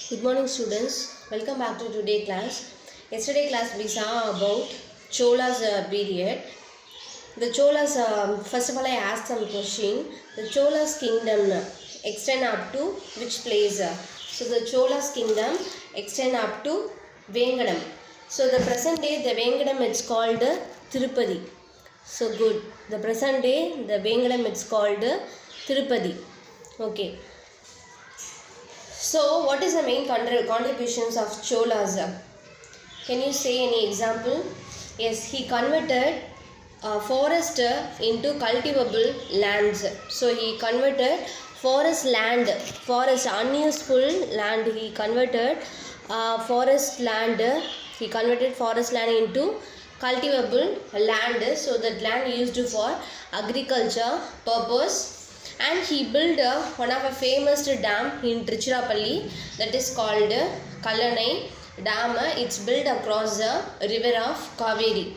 Good morning students, welcome back to today class. Yesterday class we saw about Chola's period. The Cholas, first of all I asked some question. The Cholas kingdom extend up to which place? So the Cholas kingdom extend up to Vengadam. So the present day the Vengadam it's called Tirupati. So good. The present day the Vengadam it's called Tirupati. Okay. So, what is the main contributions of Cholas? Can you say any example? Yes, he converted forest into cultivable lands. So, he converted forest unuseful land. He converted forest land. He converted forest land into cultivable land. So, that land used for agriculture purpose. And he built one of a famous dam in Tiruchirappalli, that is called Kallanai Dam. It's built across the river of Kaveri.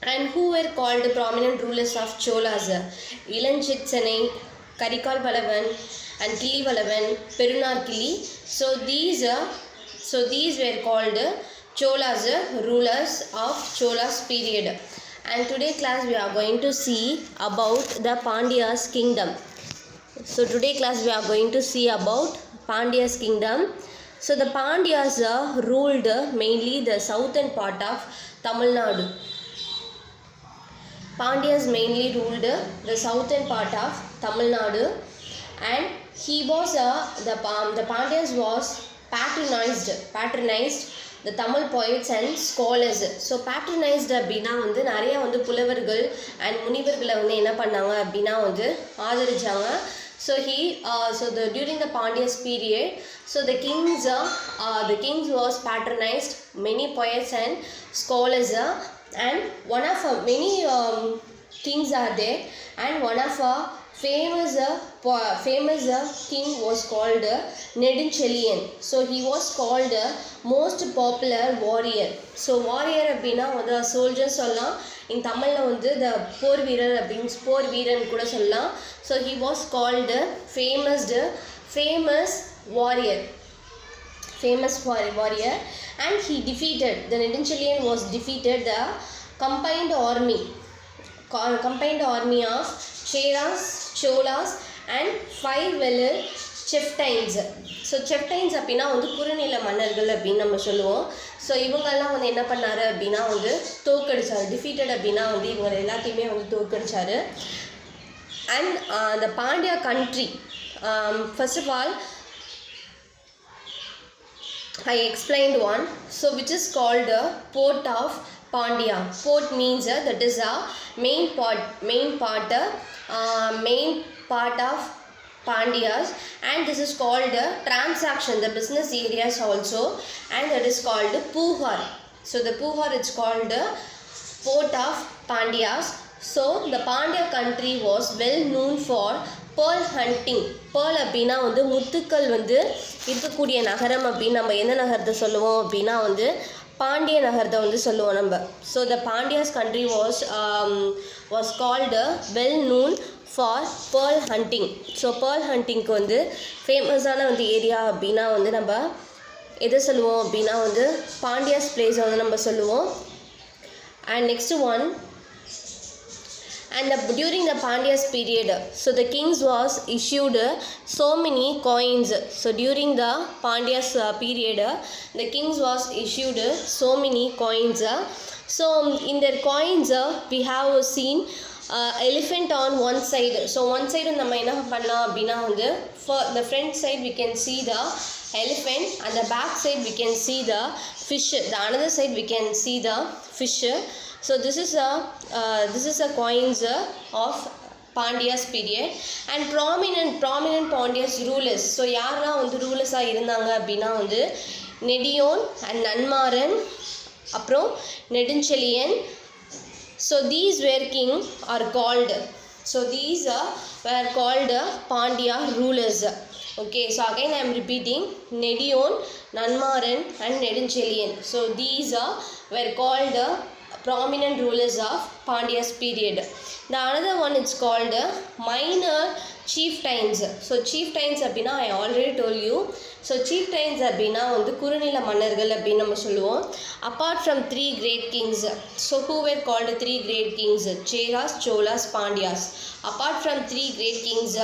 And who were called prominent rulers of Cholas? Ilanchitsanai, Karikal Palavan, and Kili Palavan, Perunar Kili. So these were called Cholas, rulers of Cholas period. And today class we are going to see about the Pandya's kingdom. So today class we are going to see about Pandya's kingdom. So the Pandyas ruled mainly the southern part of Tamil Nadu. Pandyas mainly ruled the southern part of Tamil Nadu, and he was the Pandyas was patronized the Tamil poets and scholars. So patronized அப்படினா வந்து நிறைய வந்து புலவர்கள் and முனிவர்களை வந்து என்ன பண்ணாங்க அப்படினா வந்து ஆதரிச்சாங்க. So during the Pandya's period, so the kings was patronized many poets and scholars, and one of many kings are there, and one of famous king was called Neduncheliyan. So he was called most popular warrior. So warrior அப்படினா வந்து soldier சொல்லலாம். In தமிழ்ல வந்து the போர் வீரன் கூட சொல்லலாம். So he was called famous warrior, and he defeated, the Neduncheliyan was defeated the combined army of Cheras, Cholas and 5 Velar chieftains. So chieftains அப்படினா வந்து குறுநில மன்னர்கள் அப்படின்னு நம்ம சொல்லுவோம். ஸோ இவங்கெல்லாம் வந்து என்ன பண்ணாரு அப்படின்னா வந்து தோக்கடிச்சாரு. டிஃபீட்டட் அப்படின்னா வந்து இவங்க எல்லாத்தையுமே வந்து தோக்கடிச்சாரு. And the Pandya country, first of all I explained one, so which is called port of Pandya. Port means that is a main part of Pandyas, and this is called transaction, the business areas also, and that is called Puhar. So the Puhar it's called port of Pandyas. So the Pandya country was well known for pearl hunting. Pearl அப்படின்னா வந்து முத்துக்கள் வந்து இருக்கக்கூடிய நகரம் அப்படின்னு நம்ம எந்த நகரத்தை சொல்லுவோம் அப்படின்னா வந்து பாண்டிய நகரத்தை வந்து சொல்லுவோம் நம்ம. So the Pandya's country was called well known for pearl hunting. So pearl huntingக்கு வந்து ஃபேமஸான வந்து ஏரியா அப்படின்னா வந்து நம்ம எதை சொல்லுவோம் அப்படின்னா வந்து பாண்டியாஸ் பிளேஸை வந்து நம்ம சொல்லுவோம். And next one, and during the Pandya's period, so the kings was issued so many coins. So during the Pandya's period, the kings was issued so many coins. So in their coins we have seen elephant on one side. So one side நம்ம என்ன பண்ணலாம் அப்படின்னா வந்து for the front side we can see the elephant, and the back side we can see the fish. The another side we can see the fish. So this is a coins of Pandya's period. And prominent Pandya's rulers. So யாரெல்லாம் வந்து ரூலர்ஸா இருந்தாங்க அப்படின்னா வந்து Nediyon and Nanmaran, அப்புறம் Nedunchezhiyan. So these were called Pandya rulers. Okay, so again I am repeating, Nediyon, Nanmaran and Neduncheliyan. So these were called prominent rulers of Pandya's period. The another one it's called minor chieftains. So chieftains அப்படின்னா I already told you. So chieftains அப்படின்னா வந்து குறுநில மன்னர்கள் அப்படின்னு நம்ம சொல்லுவோம். Apart from three great kings, so who were called three great kings? Cheras, Cholas, Pandyas. Apart from three great kings,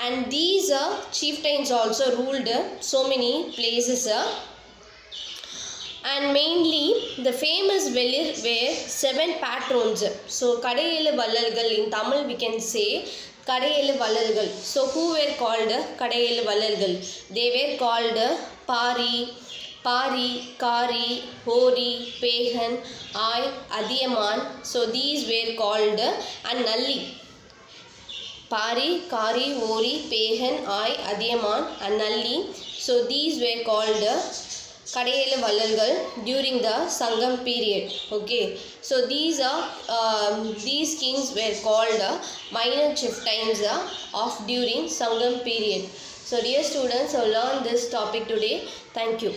and these chieftains also ruled so many places, and mainly the famous were seven patrons. So கடையேழு வள்ளல்கள், in Tamil we can say கடையேழு வள்ளல்கள். So who were called கடையேழு வள்ளல்கள்? They were called Pari, Kari, Hori, Pehan, Ai, Adiyaman. So these were called and Nalli. Pari, Kari, Hori, Pehan, Ai, Adiyaman and Nalli. So these were called கடையேழு வள்ளல்கள் during the Sangam period. Okay, so these kings were called minor chieftains of during Sangam period. So dear students, so learn this topic today. Thank you.